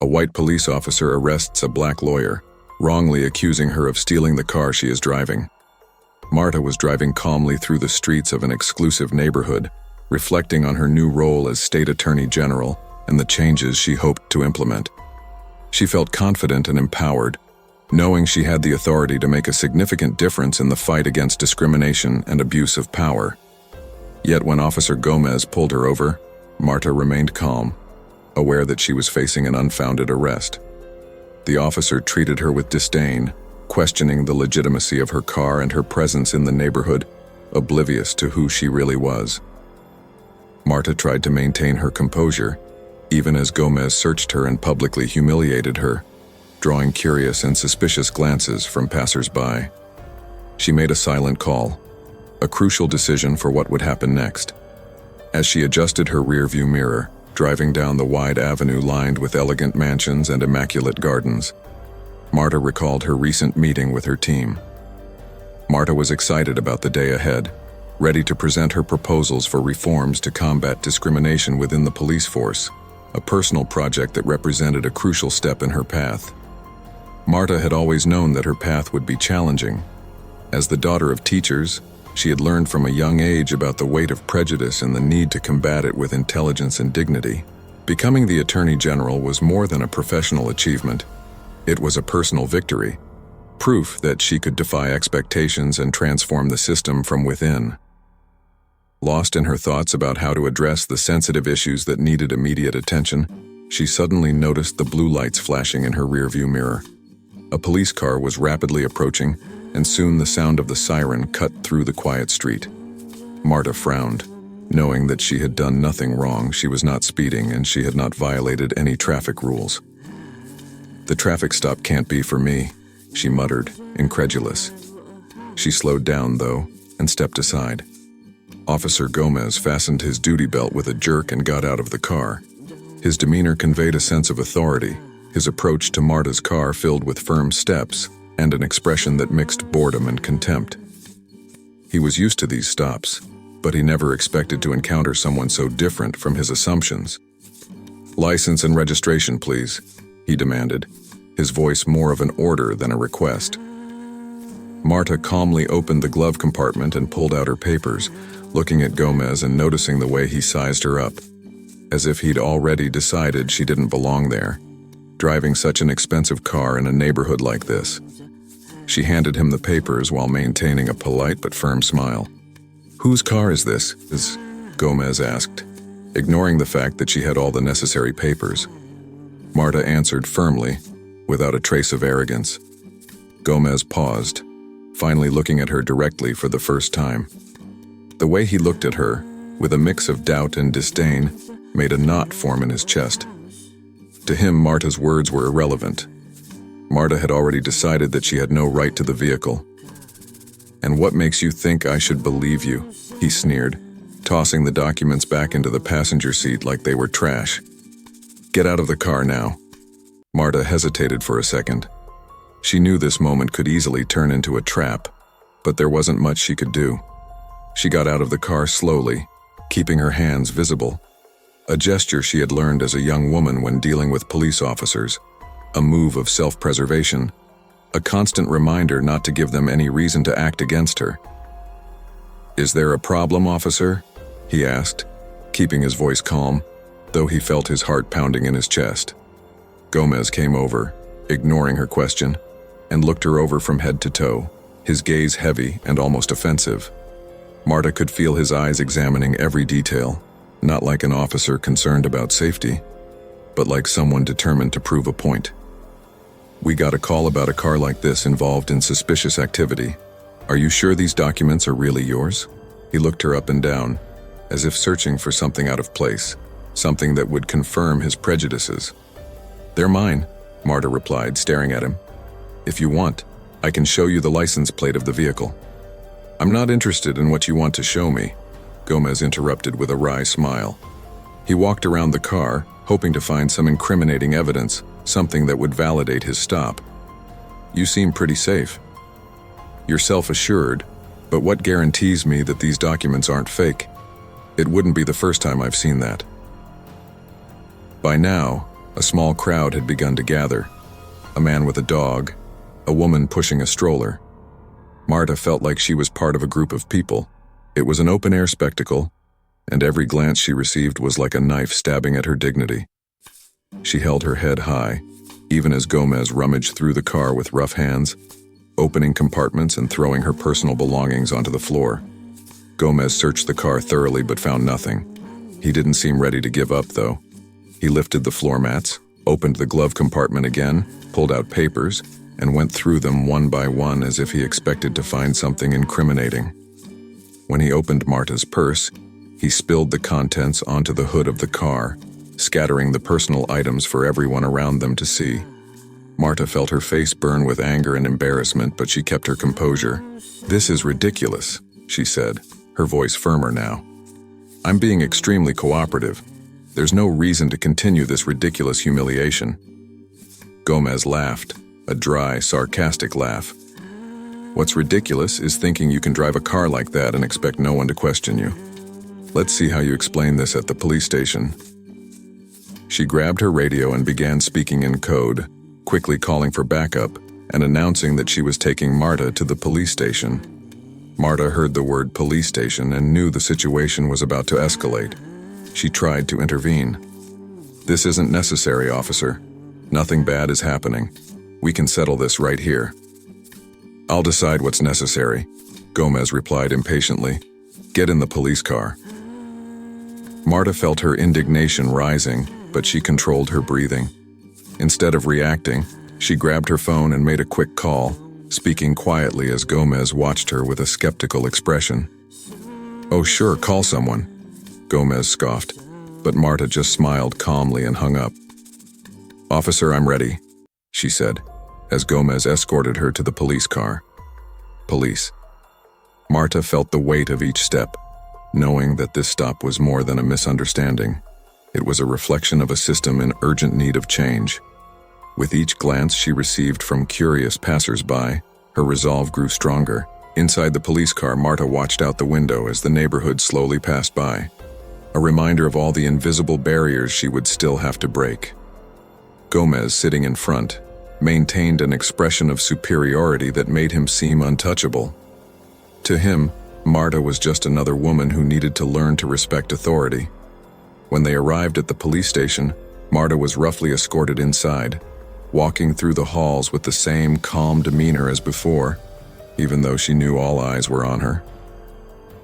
A white police officer arrests a black lawyer, wrongly accusing her of stealing the car she is driving. Marta was driving calmly through the streets of an exclusive neighborhood, reflecting on her new role as state attorney general and the changes she hoped to implement. She felt confident and empowered, knowing she had the authority to make a significant difference in the fight against discrimination and abuse of power. Yet when Officer Gomez pulled her over, Marta remained calm, aware that she was facing an unfounded arrest. The officer treated her with disdain, questioning the legitimacy of her car and her presence in the neighborhood, oblivious to who she really was. Marta tried to maintain her composure, even as Gomez searched her and publicly humiliated her, drawing curious and suspicious glances from passers-by. She made a silent call, a crucial decision for what would happen next. As she adjusted her rearview mirror, driving down the wide avenue lined with elegant mansions and immaculate gardens, Marta recalled her recent meeting with her team. Marta was excited about the day ahead, ready to present her proposals for reforms to combat discrimination within the police force, a personal project that represented a crucial step in her path. Marta had always known that her path would be challenging. As the daughter of teachers, she had learned from a young age about the weight of prejudice and the need to combat it with intelligence and dignity. Becoming the Attorney General was more than a professional achievement. It was a personal victory, proof that she could defy expectations and transform the system from within. Lost in her thoughts about how to address the sensitive issues that needed immediate attention, she suddenly noticed the blue lights flashing in her rearview mirror. A police car was rapidly approaching, and soon the sound of the siren cut through the quiet street. Marta frowned, knowing that she had done nothing wrong. She was not speeding, and she had not violated any traffic rules. "The traffic stop can't be for me," she muttered, incredulous. She slowed down, though, and stepped aside. Officer Gomez fastened his duty belt with a jerk and got out of the car. His demeanor conveyed a sense of authority, his approach to Marta's car filled with firm steps and an expression that mixed boredom and contempt. He was used to these stops, but he never expected to encounter someone so different from his assumptions. "License and registration, please," he demanded, his voice more of an order than a request. Marta calmly opened the glove compartment and pulled out her papers, looking at Gomez and noticing the way he sized her up, as if he'd already decided she didn't belong there, driving such an expensive car in a neighborhood like this. She handed him the papers while maintaining a polite but firm smile. "Whose car is this?" Gomez asked, ignoring the fact that she had all the necessary papers. Marta answered firmly, without a trace of arrogance. Gomez paused, finally looking at her directly for the first time. The way he looked at her, with a mix of doubt and disdain, made a knot form in his chest. To him, Marta's words were irrelevant. Marta had already decided that she had no right to the vehicle. "And what makes you think I should believe you?" he sneered, tossing the documents back into the passenger seat like they were trash. "Get out of the car now." Marta hesitated for a second. She knew this moment could easily turn into a trap, but there wasn't much she could do. She got out of the car slowly, keeping her hands visible, a gesture she had learned as a young woman when dealing with police officers, a move of self-preservation, a constant reminder not to give them any reason to act against her. "Is there a problem, officer?" he asked, keeping his voice calm, though he felt his heart pounding in his chest. Gomez came over, ignoring her question, and looked her over from head to toe, his gaze heavy and almost offensive. Marta could feel his eyes examining every detail, not like an officer concerned about safety, but like someone determined to prove a point. "We got a call about a car like this involved in suspicious activity. Are you sure these documents are really yours?" He looked her up and down, as if searching for something out of place, something that would confirm his prejudices. "They're mine," Marta replied, staring at him. "If you want, I can show you the license plate of the vehicle." "I'm not interested in what you want to show me," Gomez interrupted with a wry smile. He walked around the car, hoping to find some incriminating evidence, something that would validate his stop. "You seem pretty safe. You're self-assured, but what guarantees me that these documents aren't fake? It wouldn't be the first time I've seen that." By now, A small crowd had begun to gather. A man with a dog, a woman pushing a stroller. Marta felt like she was part of a group of people. It was an open-air spectacle, and every glance she received was like a knife stabbing at her dignity. She held her head high, even as Gomez rummaged through the car with rough hands, opening compartments and throwing her personal belongings onto the floor. Gomez searched the car thoroughly but found nothing. He didn't seem ready to give up, though. He lifted the floor mats, opened the glove compartment again, pulled out papers, and went through them one by one as if he expected to find something incriminating. When he opened Marta's purse, he spilled the contents onto the hood of the car, scattering the personal items for everyone around them to see. Marta felt her face burn with anger and embarrassment, but she kept her composure. "This is ridiculous," she said, her voice firmer now. "I'm being extremely cooperative. There's no reason to continue this ridiculous humiliation." Gomez laughed, a dry, sarcastic laugh. "What's ridiculous is thinking you can drive a car like that and expect no one to question you. Let's see how you explain this at the police station." She grabbed her radio and began speaking in code, quickly calling for backup and announcing that she was taking Marta to the police station. Marta heard the word police station and knew the situation was about to escalate. She tried to intervene. "This isn't necessary, officer. Nothing bad is happening. We can settle this right here." "I'll decide what's necessary," Gomez replied impatiently. "Get in the police car." Marta felt her indignation rising, but she controlled her breathing. Instead of reacting, she grabbed her phone and made a quick call, speaking quietly as Gomez watched her with a skeptical expression. "Oh sure, call someone," Gomez scoffed, but Marta just smiled calmly and hung up. "Officer, I'm ready," she said, as Gomez escorted her to the police car. Police. Marta felt the weight of each step, knowing that this stop was more than a misunderstanding. It was a reflection of a system in urgent need of change. With each glance she received from curious passers-by, her resolve grew stronger. Inside the police car, Marta watched out the window as the neighborhood slowly passed by, a reminder of all the invisible barriers she would still have to break. Gomez, sitting in front, maintained an expression of superiority that made him seem untouchable. To him, Marta was just another woman who needed to learn to respect authority. When they arrived at the police station, Marta was roughly escorted inside, walking through the halls with the same calm demeanor as before, even though she knew all eyes were on her.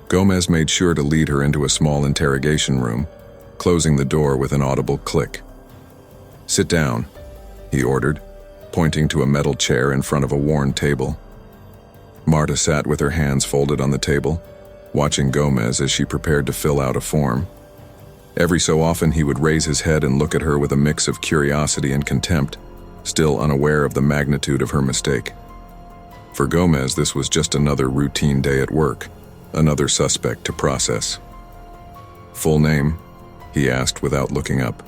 Gomez made sure to lead her into a small interrogation room, closing the door with an audible click. "Sit down," he ordered, pointing to a metal chair in front of a worn table. Marta sat with her hands folded on the table, watching Gomez as she prepared to fill out a form. Every so often he would raise his head and look at her with a mix of curiosity and contempt, still unaware of the magnitude of her mistake. For Gomez, this was just another routine day at work, another suspect to process. "Full name?" he asked without looking up.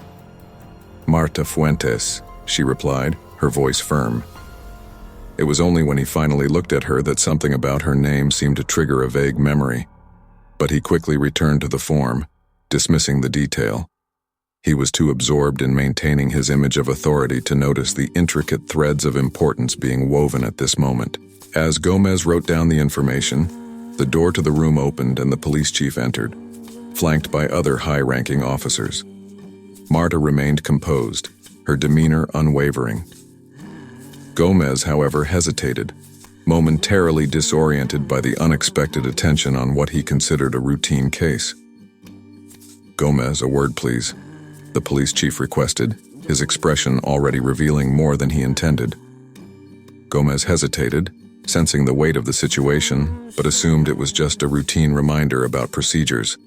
"Marta Fuentes," she replied, her voice firm. It was only when he finally looked at her that something about her name seemed to trigger a vague memory, but he quickly returned to the form, dismissing the detail. He was too absorbed in maintaining his image of authority to notice the intricate threads of importance being woven at this moment. As Gomez wrote down the information, the door to the room opened and the police chief entered, flanked by other high-ranking officers. Marta remained composed, her demeanor unwavering. Gomez, however, hesitated, momentarily disoriented by the unexpected attention on what he considered a routine case. "Gomez, a word please," the police chief requested, his expression already revealing more than he intended. Gomez hesitated, sensing the weight of the situation, but assumed it was just a routine reminder about procedures.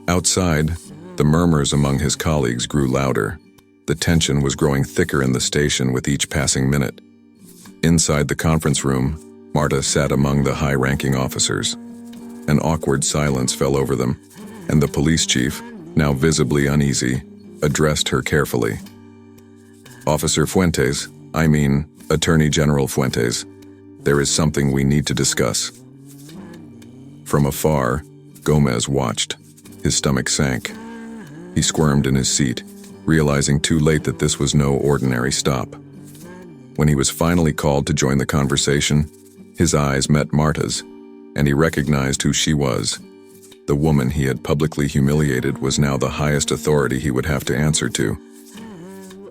Outside, the murmurs among his colleagues grew louder. The tension was growing thicker in the station with each passing minute. Inside the conference room, Marta sat among the high-ranking officers. An awkward silence fell over them, and the police chief, now visibly uneasy, addressed her carefully. "Officer Fuentes, Attorney General Fuentes, there is something we need to discuss." From afar, Gomez watched. His stomach sank. He squirmed in his seat, realizing too late that this was no ordinary stop. When he was finally called to join the conversation, his eyes met Marta's, and he recognized who she was. The woman he had publicly humiliated was now the highest authority he would have to answer to.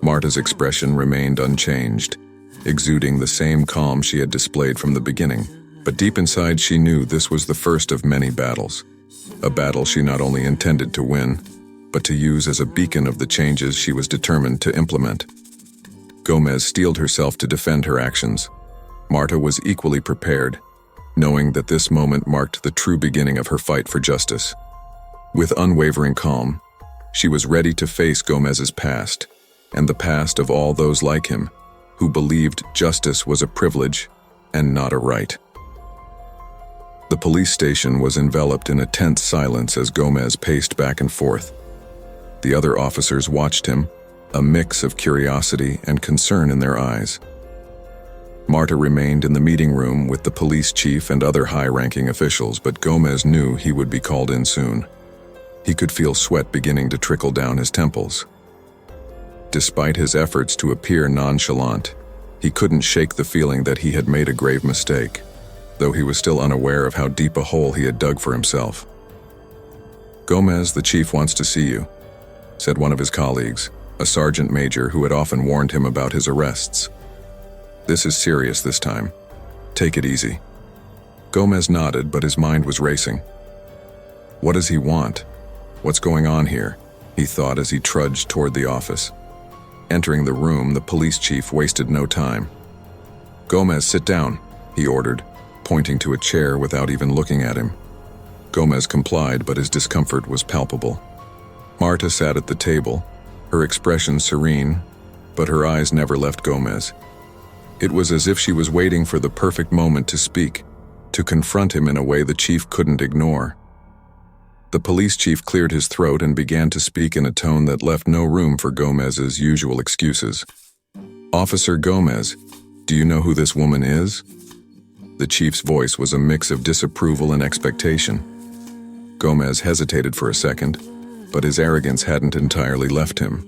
Marta's expression remained unchanged, exuding the same calm she had displayed from the beginning, but deep inside she knew this was the first of many battles. A battle she not only intended to win, but to use as a beacon of the changes she was determined to implement. Gomez steeled herself to defend her actions. Marta was equally prepared, knowing that this moment marked the true beginning of her fight for justice. With unwavering calm, she was ready to face Gomez's past, and the past of all those like him, who believed justice was a privilege and not a right. The police station was enveloped in a tense silence as Gomez paced back and forth. The other officers watched him, a mix of curiosity and concern in their eyes. Marta remained in the meeting room with the police chief and other high-ranking officials, but Gomez knew he would be called in soon. He could feel sweat beginning to trickle down his temples. Despite his efforts to appear nonchalant, he couldn't shake the feeling that he had made a grave mistake, though he was still unaware of how deep a hole he had dug for himself. "Gomez, the chief wants to see you," said one of his colleagues, a sergeant major who had often warned him about his arrests. "This is serious this time. Take it easy." Gomez nodded, but his mind was racing. What does he want? What's going on here? He thought as he trudged toward the office. Entering the room, the police chief wasted no time. "Gomez, sit down," he ordered, pointing to a chair without even looking at him. Gomez complied, but his discomfort was palpable. Marta sat at the table, her expression serene, but her eyes never left Gomez. It was as if she was waiting for the perfect moment to speak, to confront him in a way the chief couldn't ignore. The police chief cleared his throat and began to speak in a tone that left no room for Gomez's usual excuses. "Officer Gomez, do you know who this woman is?" The chief's voice was a mix of disapproval and expectation. Gomez hesitated for a second, but his arrogance hadn't entirely left him.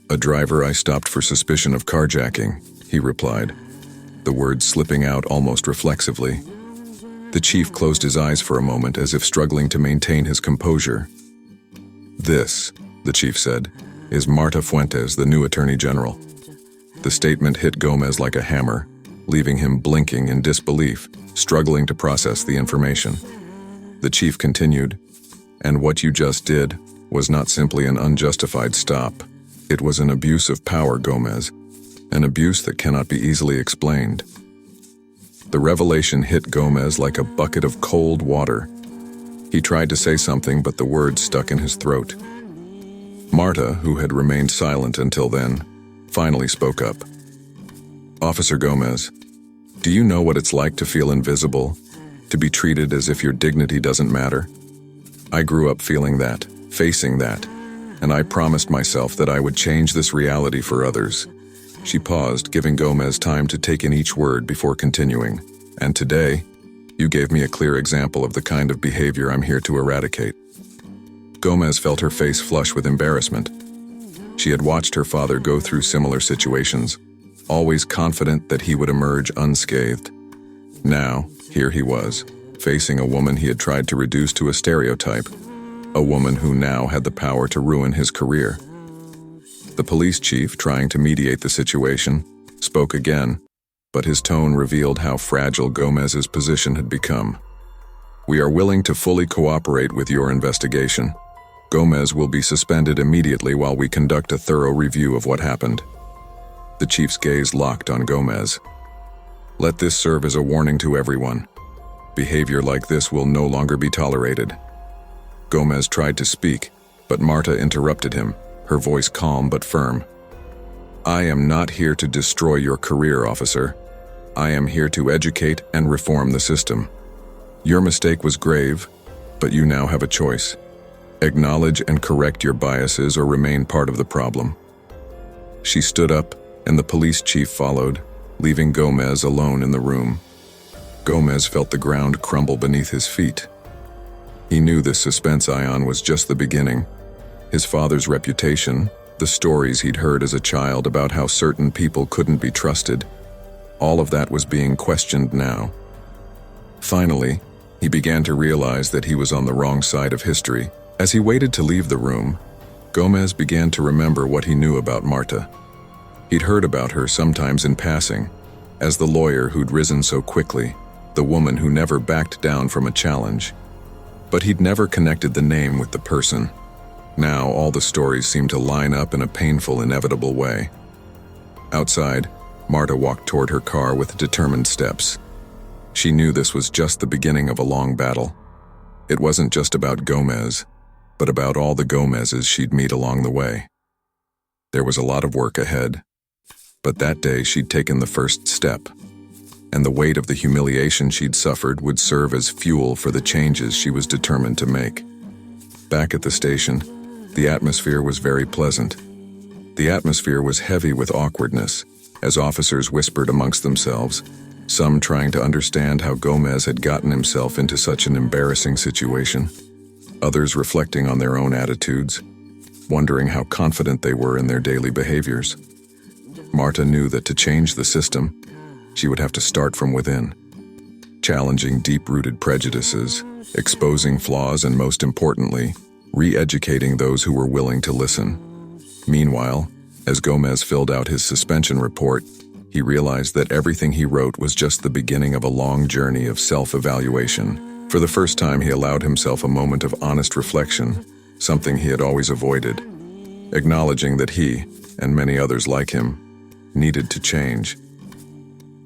"A driver I stopped for suspicion of carjacking," he replied, the words slipping out almost reflexively. The chief closed his eyes for a moment as if struggling to maintain his composure. "This," the chief said, "is Marta Fuentes, the new Attorney General." The statement hit Gomez like a hammer, leaving him blinking in disbelief, struggling to process the information. The chief continued, "And what you just did was not simply an unjustified stop. It was an abuse of power, Gomez, an abuse that cannot be easily explained." The revelation hit Gomez like a bucket of cold water. He tried to say something, but the words stuck in his throat. Marta, who had remained silent until then, finally spoke up. "Officer Gomez, do you know what it's like to feel invisible, to be treated as if your dignity doesn't matter? I grew up feeling that, facing that, and I promised myself that I would change this reality for others." She paused, giving Gomez time to take in each word before continuing. "And today, you gave me a clear example of the kind of behavior I'm here to eradicate." Gomez felt her face flush with embarrassment. She had watched her father go through similar situations, always confident that he would emerge unscathed. Now, here he was, facing a woman he had tried to reduce to a stereotype, a woman who now had the power to ruin his career. The police chief, trying to mediate the situation, spoke again, but his tone revealed how fragile Gomez's position had become. "We are willing to fully cooperate with your investigation. Gomez will be suspended immediately while we conduct a thorough review of what happened." The chief's gaze locked on Gomez. "Let this serve as a warning to everyone. Behavior like this will no longer be tolerated." Gomez tried to speak, but Marta interrupted him, her voice calm but firm. "I am not here to destroy your career, officer. I am here to educate and reform the system. Your mistake was grave, but you now have a choice. Acknowledge and correct your biases or remain part of the problem." She stood up, and the police chief followed, leaving Gomez alone in the room. Gomez felt the ground crumble beneath his feet. He knew this suspense ion was just the beginning. His father's reputation, The stories he'd heard as a child about how certain people couldn't be trusted, all of that was being questioned now. Finally, he began to realize that he was on the wrong side of history. As he waited to leave the room, Gomez began to remember what he knew about Marta. He'd heard about her sometimes in passing, as the lawyer who'd risen so quickly, the woman who never backed down from a challenge. But he'd never connected the name with the person. Now all the stories seemed to line up in a painful, inevitable way. Outside, Marta walked toward her car with determined steps. She knew this was just the beginning of a long battle. It wasn't just about Gomez, but about all the Gomezes she'd meet along the way. There was a lot of work ahead, but that day she'd taken the first step, and the weight of the humiliation she'd suffered would serve as fuel for the changes she was determined to make. Back at the station, the atmosphere was very pleasant. The atmosphere was heavy with awkwardness, as officers whispered amongst themselves, some trying to understand how Gomez had gotten himself into such an embarrassing situation, others reflecting on their own attitudes, wondering how confident they were in their daily behaviors. Marta knew that to change the system, she would have to start from within, challenging deep-rooted prejudices, exposing flaws, and most importantly, re-educating those who were willing to listen. Meanwhile, as Gomez filled out his suspension report, he realized that everything he wrote was just the beginning of a long journey of self-evaluation. For the first time, he allowed himself a moment of honest reflection, something he had always avoided, acknowledging that he, and many others like him, needed to change.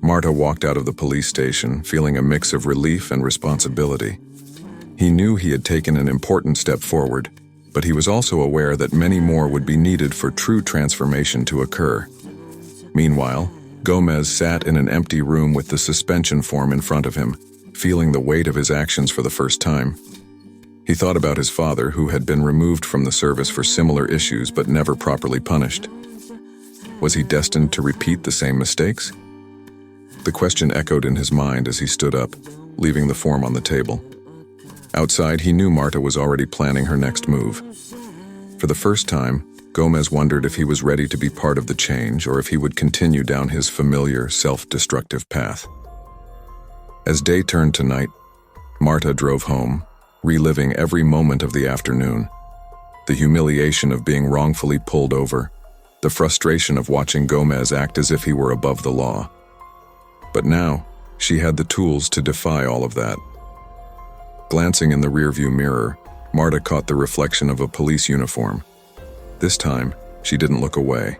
Marta walked out of the police station, feeling a mix of relief and responsibility. He knew he had taken an important step forward, but he was also aware that many more would be needed for true transformation to occur. Meanwhile, Gomez sat in an empty room with the suspension form in front of him, feeling the weight of his actions for the first time. He thought about his father, who had been removed from the service for similar issues but never properly punished. Was he destined to repeat the same mistakes? The question echoed in his mind as he stood up, leaving the form on the table. Outside, he knew Marta was already planning her next move. For the first time, Gomez wondered if he was ready to be part of the change or if he would continue down his familiar, self-destructive path. As day turned to night, Marta drove home, reliving every moment of the afternoon. The humiliation of being wrongfully pulled over, the frustration of watching Gomez act as if he were above the law. But now, she had the tools to defy all of that. Glancing in the rearview mirror, Marta caught the reflection of a police uniform. This time, she didn't look away.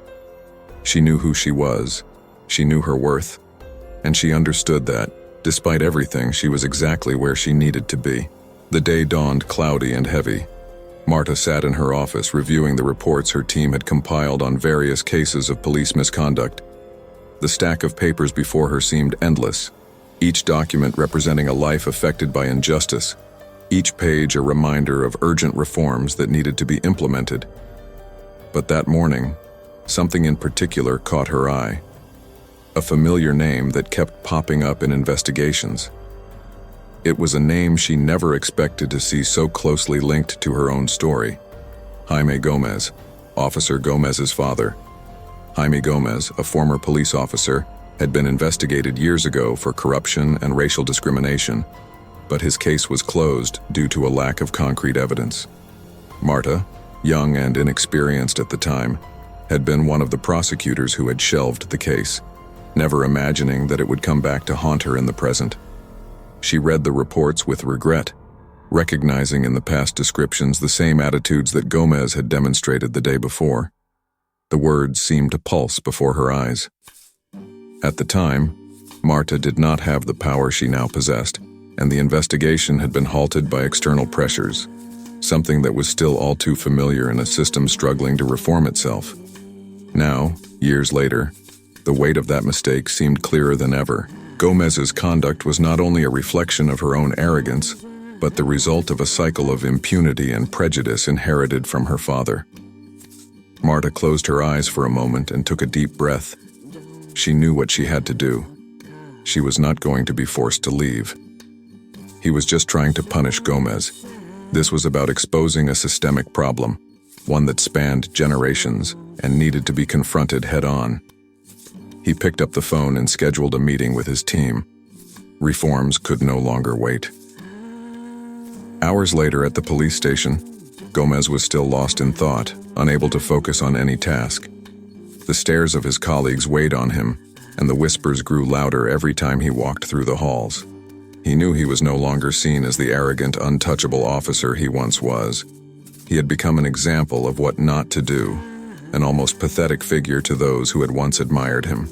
She knew who she was, she knew her worth, and she understood that, despite everything, she was exactly where she needed to be. The day dawned cloudy and heavy. Marta sat in her office reviewing the reports her team had compiled on various cases of police misconduct. The stack of papers before her seemed endless, each document representing a life affected by injustice, each page a reminder of urgent reforms that needed to be implemented. But that morning, something in particular caught her eye. A familiar name that kept popping up in investigations. It was a name she never expected to see so closely linked to her own story. Jaime Gomez, Officer Gomez's father. Jaime Gomez, a former police officer, had been investigated years ago for corruption and racial discrimination, but his case was closed due to a lack of concrete evidence. Marta, young and inexperienced at the time, had been one of the prosecutors who had shelved the case, never imagining that it would come back to haunt her in the present. She read the reports with regret, recognizing in the past descriptions the same attitudes that Gomez had demonstrated the day before. The words seemed to pulse before her eyes. At the time, Marta did not have the power she now possessed, and the investigation had been halted by external pressures, something that was still all too familiar in a system struggling to reform itself. Now, years later, the weight of that mistake seemed clearer than ever. Gomez's conduct was not only a reflection of her own arrogance, but the result of a cycle of impunity and prejudice inherited from her father. Marta closed her eyes for a moment and took a deep breath. She knew what she had to do. She was not going to be forced to leave. He was just trying to punish Gomez. This was about exposing a systemic problem. one that spanned generations and needed to be confronted head-on. He picked up the phone and scheduled a meeting with his team. Reforms could no longer wait. Hours later at the police station, Gomez was still lost in thought, unable to focus on any task. The stares of his colleagues weighed on him, and the whispers grew louder every time he walked through the halls. He knew he was no longer seen as the arrogant, untouchable officer he once was. He had become an example of what not to do, an almost pathetic figure to those who had once admired him.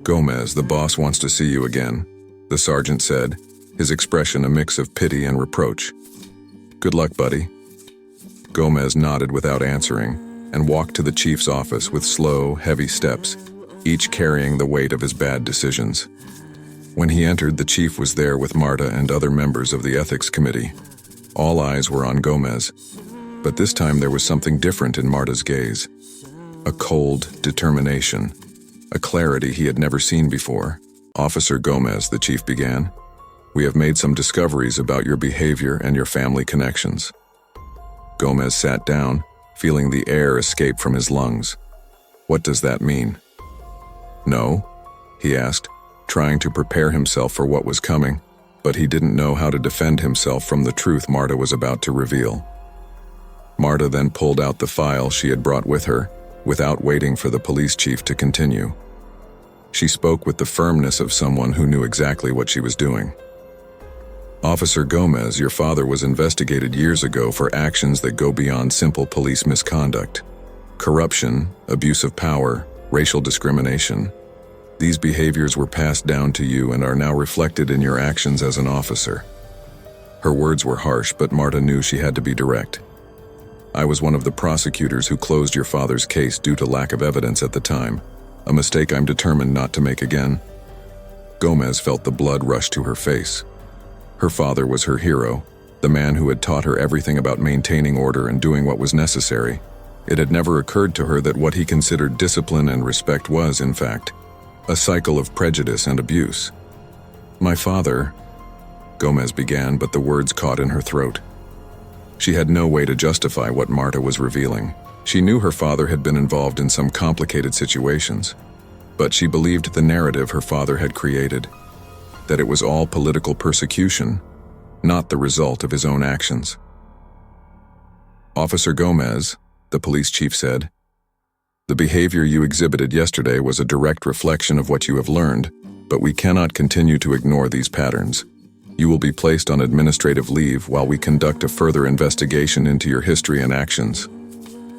"Gomez, the boss wants to see you again," the sergeant said, his expression a mix of pity and reproach. "Good luck, buddy." Gomez nodded without answering and walked to the chief's office with slow, heavy steps, each carrying the weight of his bad decisions. When he entered, the chief was there with Marta and other members of the ethics committee. All eyes were on Gomez, but this time there was something different in Marta's gaze. A cold determination, a clarity he had never seen before. "Officer Gomez," the chief began, "we have made some discoveries about your behavior and your family connections." Gomez sat down, feeling the air escape from his lungs. "What does that mean?" "No?" he asked, trying to prepare himself for what was coming, but he didn't know how to defend himself from the truth Marta was about to reveal. Marta then pulled out the file she had brought with her, without waiting for the police chief to continue. She spoke with the firmness of someone who knew exactly what she was doing. "Officer Gomez, your father was investigated years ago for actions that go beyond simple police misconduct. Corruption, abuse of power, racial discrimination. These behaviors were passed down to you and are now reflected in your actions as an officer." Her words were harsh, but Marta knew she had to be direct. "I was one of the prosecutors who closed your father's case due to lack of evidence at the time, a mistake I'm determined not to make again." Gomez felt the blood rush to her face. Her father was her hero, the man who had taught her everything about maintaining order and doing what was necessary. It had never occurred to her that what he considered discipline and respect was, in fact, a cycle of prejudice and abuse. "My father," Gomez began, but the words caught in her throat. She had no way to justify what Marta was revealing. She knew her father had been involved in some complicated situations, but she believed the narrative her father had created, that it was all political persecution, not the result of his own actions. "Officer Gomez," the police chief said, "the behavior you exhibited yesterday was a direct reflection of what you have learned, but we cannot continue to ignore these patterns. You will be placed on administrative leave while we conduct a further investigation into your history and actions."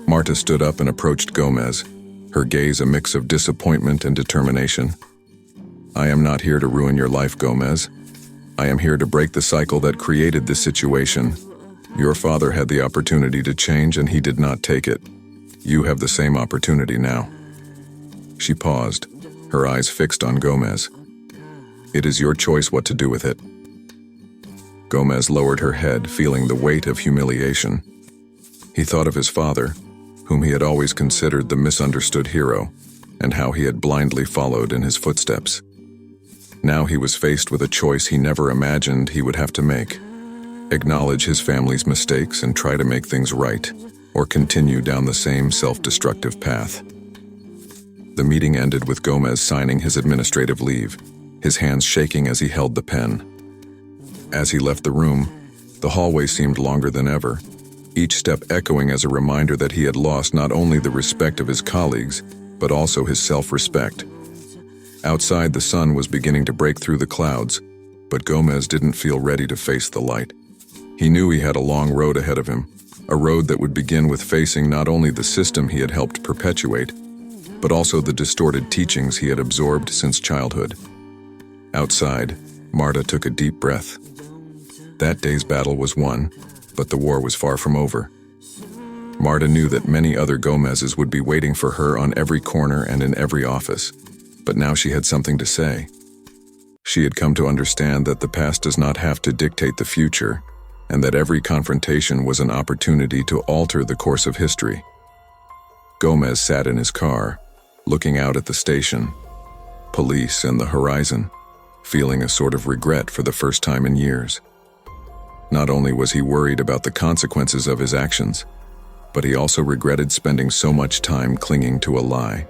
Marta stood up and approached Gomez, her gaze a mix of disappointment and determination. "I am not here to ruin your life, Gomez. I am here to break the cycle that created this situation. Your father had the opportunity to change and he did not take it. You have the same opportunity now." She paused, her eyes fixed on Gomez. "It is your choice what to do with it." Gomez lowered her head, feeling the weight of humiliation. He thought of his father, whom he had always considered the misunderstood hero, and how he had blindly followed in his footsteps. Now he was faced with a choice he never imagined he would have to make: acknowledge his family's mistakes and try to make things right, or continue down the same self-destructive path. The meeting ended with Gomez signing his administrative leave, his hands shaking as he held the pen. As he left the room, the hallway seemed longer than ever, each step echoing as a reminder that he had lost not only the respect of his colleagues, but also his self-respect. Outside, the sun was beginning to break through the clouds, but Gomez didn't feel ready to face the light. He knew he had a long road ahead of him, a road that would begin with facing not only the system he had helped perpetuate, but also the distorted teachings he had absorbed since childhood. Outside, Marta took a deep breath. That day's battle was won, but the war was far from over. Marta knew that many other Gomezes would be waiting for her on every corner and in every office, but now she had something to say. She had come to understand that the past does not have to dictate the future, and that every confrontation was an opportunity to alter the course of history. Gomez sat in his car, looking out at the station, police and the horizon, feeling a sort of regret for the first time in years. Not only was he worried about the consequences of his actions, but he also regretted spending so much time clinging to a lie.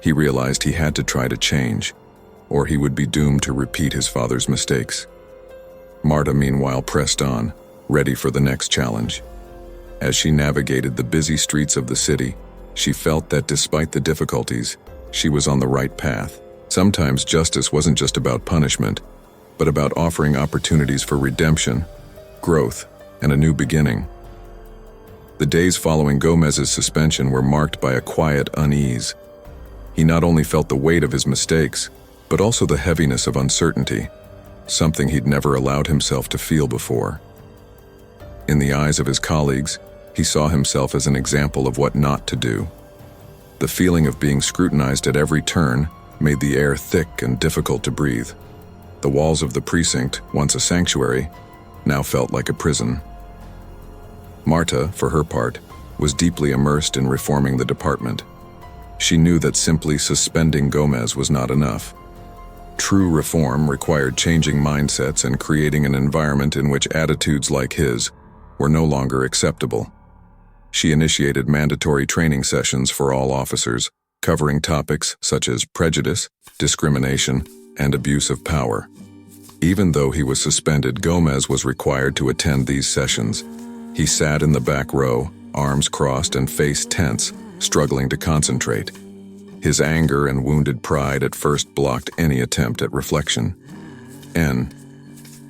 He realized he had to try to change, or he would be doomed to repeat his father's mistakes. Marta, meanwhile, pressed on, ready for the next challenge. As she navigated the busy streets of the city, she felt that despite the difficulties, she was on the right path. Sometimes justice wasn't just about punishment, but about offering opportunities for redemption, growth, and a new beginning. The days following Gomez's suspension were marked by a quiet unease. He not only felt the weight of his mistakes, but also the heaviness of uncertainty, something he'd never allowed himself to feel before. In the eyes of his colleagues, he saw himself as an example of what not to do. The feeling of being scrutinized at every turn made the air thick and difficult to breathe. The walls of the precinct, once a sanctuary, now felt like a prison. Marta, for her part, was deeply immersed in reforming the department. She knew that simply suspending Gomez was not enough. True reform required changing mindsets and creating an environment in which attitudes like his were no longer acceptable. She initiated mandatory training sessions for all officers, covering topics such as prejudice, discrimination, and abuse of power. Even though he was suspended, Gomez was required to attend these sessions. He sat in the back row, arms crossed and face tense, struggling to concentrate. His anger and wounded pride at first blocked any attempt at reflection.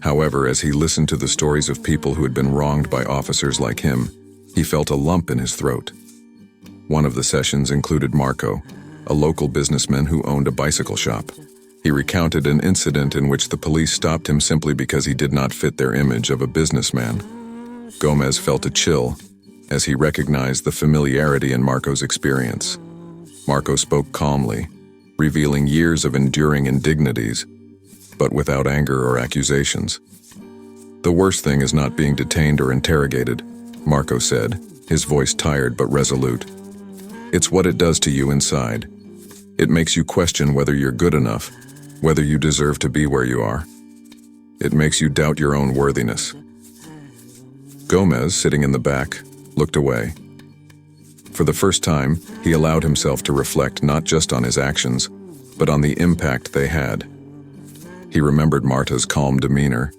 However, as he listened to the stories of people who had been wronged by officers like him, he felt a lump in his throat. One of the sessions included Marco, a local businessman who owned a bicycle shop. He recounted an incident in which the police stopped him simply because he did not fit their image of a businessman. Gomez felt a chill as he recognized the familiarity in Marco's experience. Marco spoke calmly, revealing years of enduring indignities, but without anger or accusations. "The worst thing is not being detained or interrogated," Marco said, his voice tired but resolute. "It's what it does to you inside. It makes you question whether you're good enough, whether you deserve to be where you are. It makes you doubt your own worthiness." Gomez, sitting in the back, looked away. For the first time, he allowed himself to reflect not just on his actions, but on the impact they had. He remembered Marta's calm demeanor,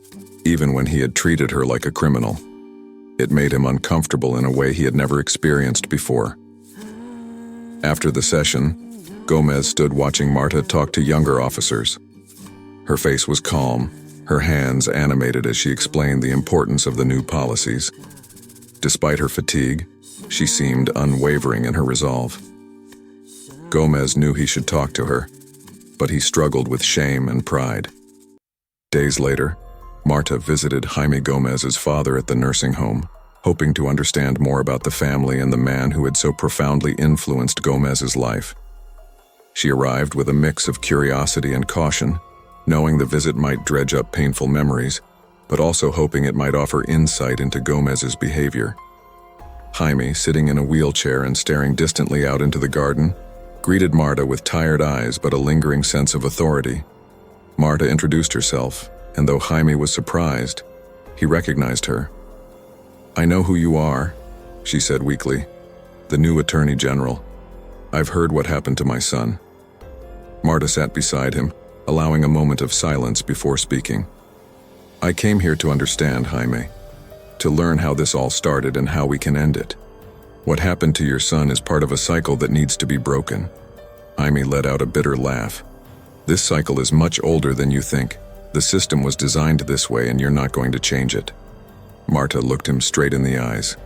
even when he had treated her like a criminal. It made him uncomfortable in a way he had never experienced before. After the session, Gomez stood watching Marta talk to younger officers. Her face was calm, her hands animated as she explained the importance of the new policies. Despite her fatigue, she seemed unwavering in her resolve. Gomez knew he should talk to her, but he struggled with shame and pride. Days later, Marta visited Jaime Gomez's father at the nursing home, hoping to understand more about the family and the man who had so profoundly influenced Gomez's life. She arrived with a mix of curiosity and caution, knowing the visit might dredge up painful memories, but also hoping it might offer insight into Gomez's behavior. Jaime, sitting in a wheelchair and staring distantly out into the garden, greeted Marta with tired eyes but a lingering sense of authority. Marta introduced herself, and though Jaime was surprised, he recognized her. "I know who you are," she said weakly. "The new Attorney General. I've heard what happened to my son." Marta sat beside him, allowing a moment of silence before speaking. "I came here to understand, Jaime, to learn how this all started and how we can end it. What happened to your son is part of a cycle that needs to be broken." Jaime let out a bitter laugh. "This cycle is much older than you think. The system was designed this way and you're not going to change it." Marta looked him straight in the eyes.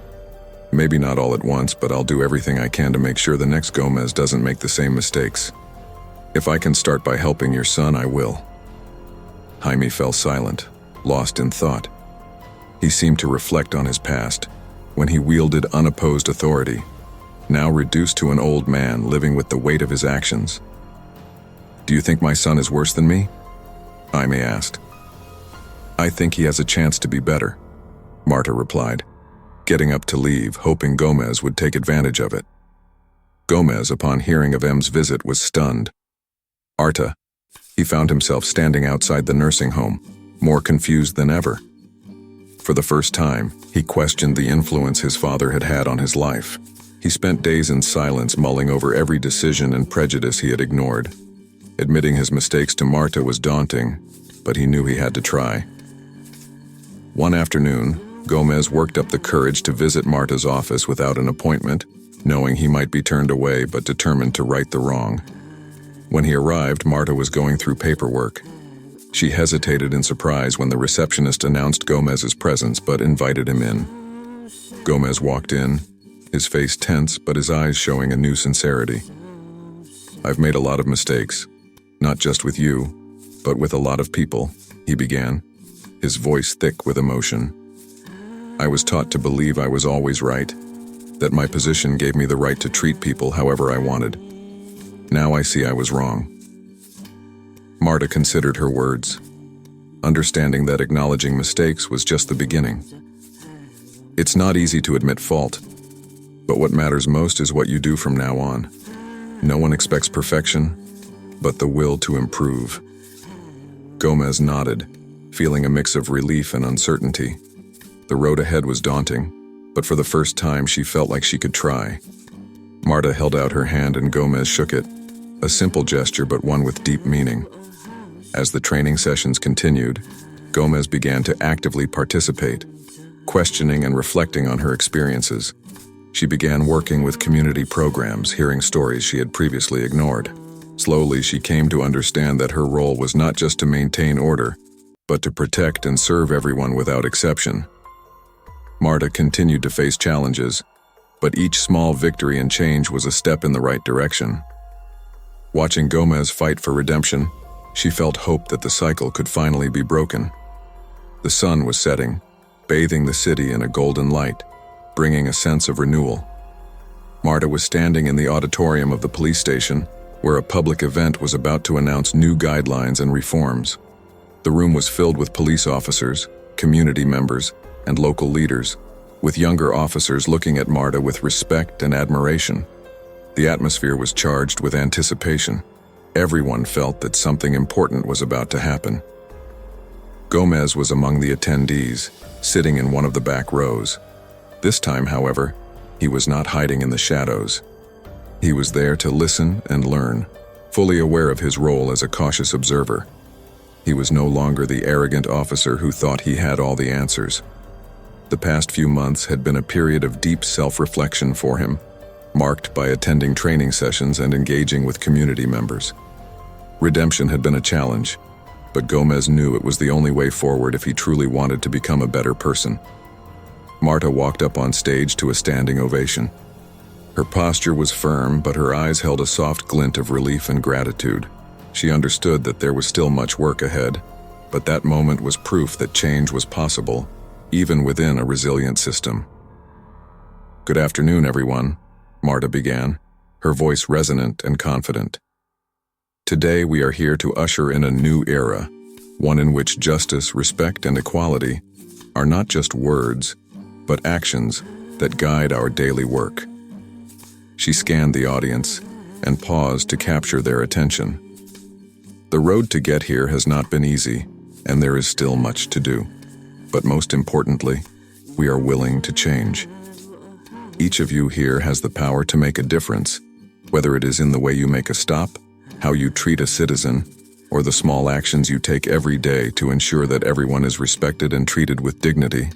"Maybe not all at once, but I'll do everything I can to make sure the next Gomez doesn't make the same mistakes. If I can start by helping your son, I will." Jaime fell silent, lost in thought. He seemed to reflect on his past, when he wielded unopposed authority, now reduced to an old man living with the weight of his actions. "Do you think my son is worse than me?" Jaime asked. "I think he has a chance to be better," Marta replied, getting up to leave, hoping Gomez would take advantage of it. Gomez, upon hearing of M's visit, was stunned. "Arta," he found himself standing outside the nursing home, more confused than ever. For the first time, he questioned the influence his father had had on his life. He spent days in silence mulling over every decision and prejudice he had ignored. Admitting his mistakes to Marta was daunting, but he knew he had to try. One afternoon, Gomez worked up the courage to visit Marta's office without an appointment, knowing he might be turned away but determined to right the wrong. When he arrived, Marta was going through paperwork. She hesitated in surprise when the receptionist announced Gomez's presence but invited him in. Gomez walked in, his face tense but his eyes showing a new sincerity. "I've made a lot of mistakes, not just with you, but with a lot of people," he began, his voice thick with emotion. "I was taught to believe I was always right, that my position gave me the right to treat people however I wanted. Now I see I was wrong." Marta considered her words, understanding that acknowledging mistakes was just the beginning. It's not easy to admit fault, but what matters most is what you do from now on. No one expects perfection, but the will to improve. Gomez nodded, feeling a mix of relief and uncertainty. The road ahead was daunting, but for the first time she felt like she could try. Marta held out her hand and Gomez shook it, a simple gesture but one with deep meaning. As the training sessions continued, Gomez began to actively participate, questioning and reflecting on her experiences. She began working with community programs, hearing stories she had previously ignored. Slowly, she came to understand that her role was not just to maintain order, but to protect and serve everyone without exception. Marta continued to face challenges, but each small victory and change was a step in the right direction. Watching Gomez fight for redemption, she felt hope that the cycle could finally be broken. The sun was setting, bathing the city in a golden light, bringing a sense of renewal. Marta was standing in the auditorium of the police station, where a public event was about to announce new guidelines and reforms. The room was filled with police officers, community members, and local leaders, with younger officers looking at Marta with respect and admiration. The atmosphere was charged with anticipation. Everyone felt that something important was about to happen. Gomez was among the attendees, sitting in one of the back rows. This time, however, he was not hiding in the shadows. He was there to listen and learn, fully aware of his role as a cautious observer. He was no longer the arrogant officer who thought he had all the answers. The past few months had been a period of deep self-reflection for him, marked by attending training sessions and engaging with community members. Redemption had been a challenge, but Gomez knew it was the only way forward if he truly wanted to become a better person. Marta walked up on stage to a standing ovation. Her posture was firm, but her eyes held a soft glint of relief and gratitude. She understood that there was still much work ahead, but that moment was proof that change was possible, even within a resilient system. "Good afternoon, everyone," Marta began, her voice resonant and confident. "Today we are here to usher in a new era, one in which justice, respect, and equality are not just words, but actions that guide our daily work." She scanned the audience and paused to capture their attention. The road to get here has not been easy, and there is still much to do. But most importantly, we are willing to change. Each of you here has the power to make a difference, whether it is in the way you make a stop, how you treat a citizen, or the small actions you take every day to ensure that everyone is respected and treated with dignity.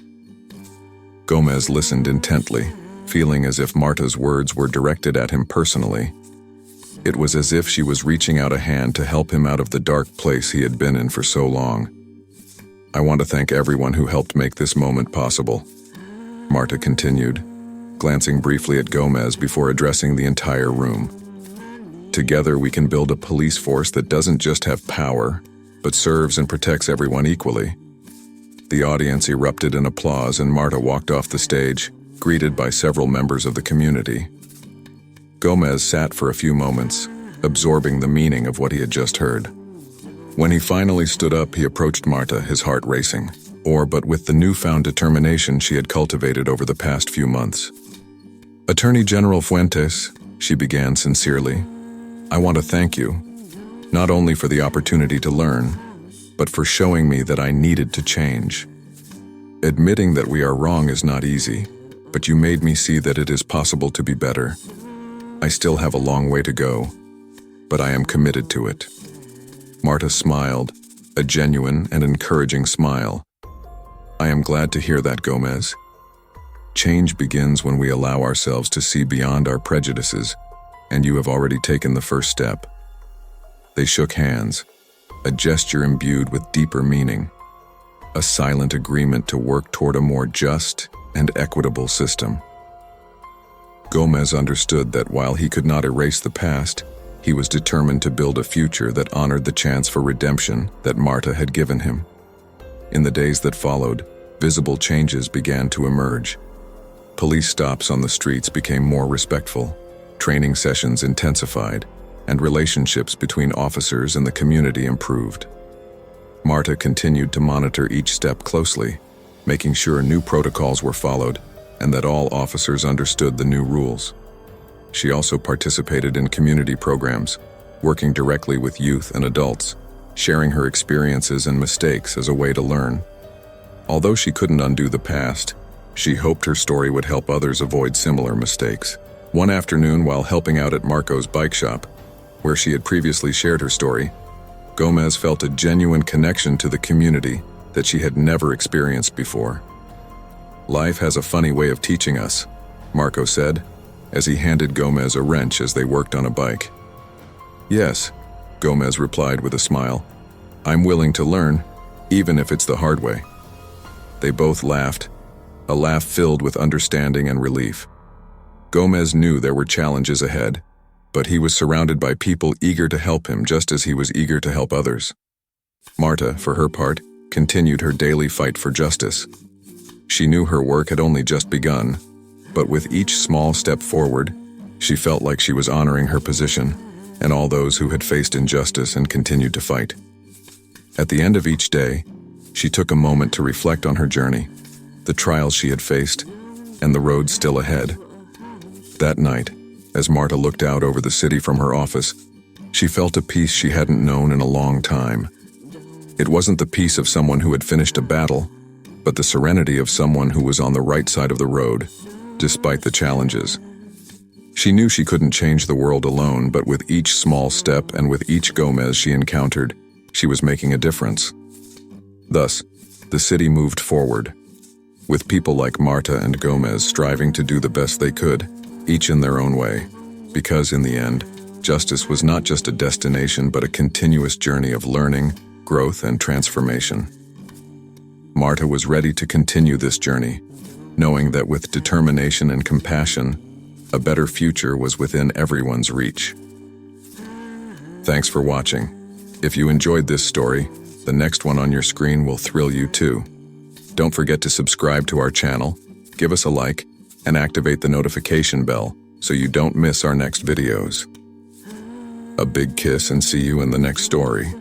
Gomez listened intently, feeling as if Marta's words were directed at him personally. It was as if she was reaching out a hand to help him out of the dark place he had been in for so long. "I want to thank everyone who helped make this moment possible," Marta continued, glancing briefly at Gomez before addressing the entire room. "Together we can build a police force that doesn't just have power, but serves and protects everyone equally." The audience erupted in applause and Marta walked off the stage, greeted by several members of the community. Gomez sat for a few moments, absorbing the meaning of what he had just heard. When he finally stood up, he approached Marta, his heart racing, but with the newfound determination she had cultivated over the past few months. "Attorney General Fuentes," she began sincerely, "I want to thank you, not only for the opportunity to learn, but for showing me that I needed to change. Admitting that we are wrong is not easy, but you made me see that it is possible to be better. I still have a long way to go, but I am committed to it." Marta smiled, a genuine and encouraging smile. "I am glad to hear that, Gomez. Change begins when we allow ourselves to see beyond our prejudices, and you have already taken the first step." They shook hands, a gesture imbued with deeper meaning, a silent agreement to work toward a more just and equitable system. Gomez understood that while he could not erase the past, he was determined to build a future that honored the chance for redemption that Marta had given him. In the days that followed, visible changes began to emerge. Police stops on the streets became more respectful, training sessions intensified, and relationships between officers and the community improved. Marta continued to monitor each step closely, making sure new protocols were followed and that all officers understood the new rules. She also participated in community programs, working directly with youth and adults, sharing her experiences and mistakes as a way to learn. Although she couldn't undo the past, she hoped her story would help others avoid similar mistakes. One afternoon, while helping out at Marco's bike shop, where she had previously shared her story, Gomez felt a genuine connection to the community that she had never experienced before. "Life has a funny way of teaching us," Marco said, as he handed Gomez a wrench as they worked on a bike. "Yes," Gomez replied with a smile. "I'm willing to learn, even if it's the hard way." They both laughed, a laugh filled with understanding and relief. Gomez knew there were challenges ahead, but he was surrounded by people eager to help him just as he was eager to help others. Marta, for her part, continued her daily fight for justice. She knew her work had only just begun, but with each small step forward, she felt like she was honoring her position and all those who had faced injustice and continued to fight. At the end of each day, she took a moment to reflect on her journey, the trials she had faced, and the road still ahead. That night, as Marta looked out over the city from her office, she felt a peace she hadn't known in a long time. It wasn't the peace of someone who had finished a battle, but the serenity of someone who was on the right side of the road, despite the challenges. She knew she couldn't change the world alone, but with each small step and with each Gomez she encountered, she was making a difference. Thus, the city moved forward, with people like Marta and Gomez striving to do the best they could, each in their own way, because in the end, justice was not just a destination but a continuous journey of learning, growth, and transformation. Marta was ready to continue this journey, knowing that with determination and compassion, a better future was within everyone's reach. Thanks for watching. If you enjoyed this story, the next one on your screen will thrill you too. Don't forget to subscribe to our channel, give us a like, and activate the notification bell so you don't miss our next videos. A big kiss and see you in the next story.